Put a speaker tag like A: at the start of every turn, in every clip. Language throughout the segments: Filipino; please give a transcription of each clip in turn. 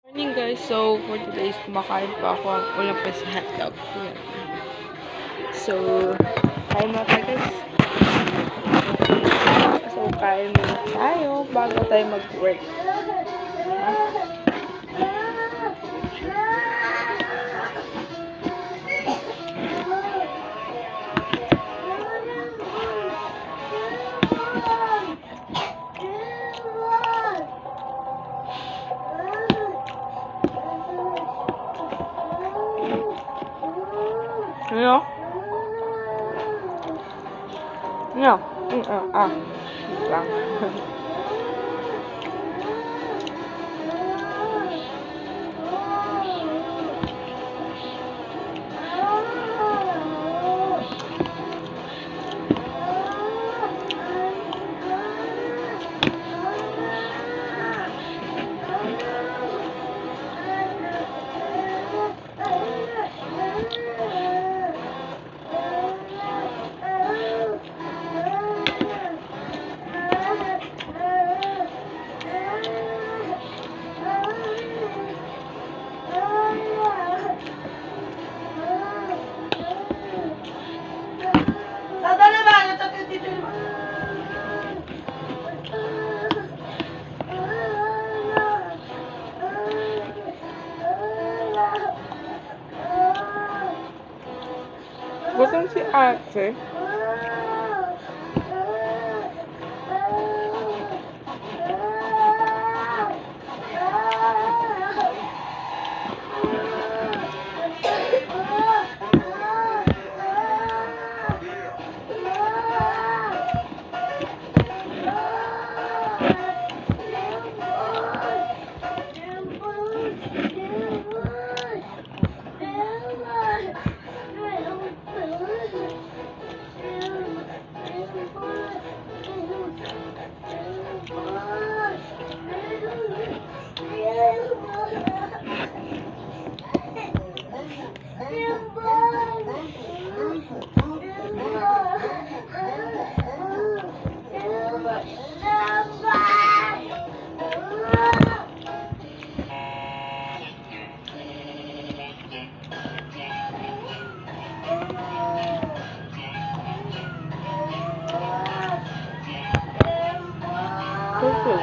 A: Morning guys, so for today's kumakain pa ako ang ulam pa sa hotdog. Yan. So, kain na tayo guys. So, kain muna tayo bago tayo mag-work. Ha? Ano? Ano? Wait lang. Gutom si ate.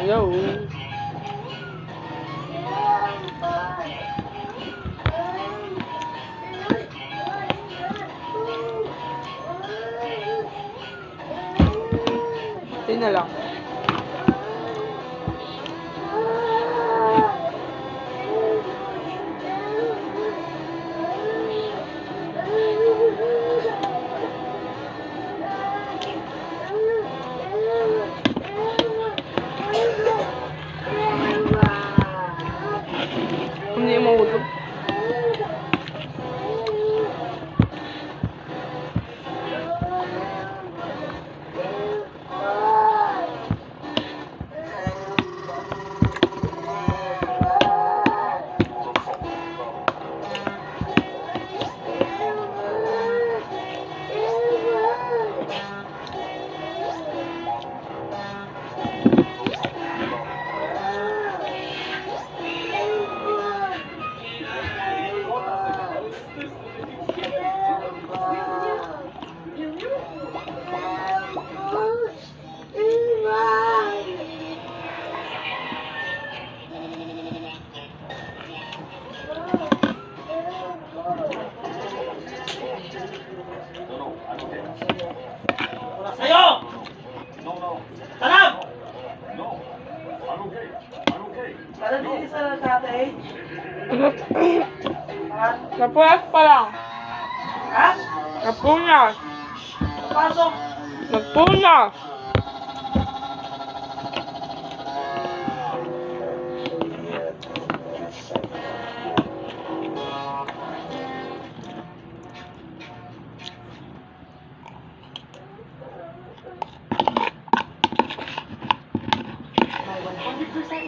A: Yo. Ito na lang. Hindi mahulog.
B: Sa'yo! Salam! Parang hindi sa tatay.
A: Napunas pa lang.
B: Ha?
A: Napunas.
B: Pasok!
A: Napunas.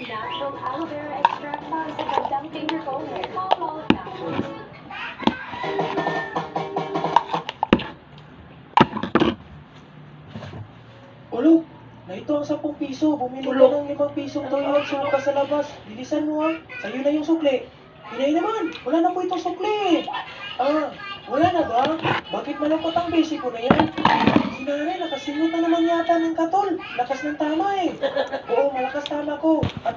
C: Natural aloe vera extract para sa gandang finger ko hair. All natural.
B: Ulo!
D: Ito ang 10 piso. Bumili ka
B: Ulo.
D: ng 5 pisong toilet suka sa labas. Bilisan mo ha. Sa'yo na yung sukli. Hinay naman. Wala na po itong sukli. Ah, wala na ba? Bakit malungkot ang basic ko na yan? Si nanay, nakasimot na naman yata ng katol. Lakas ng tama eh. Oo, malakas tama ko. At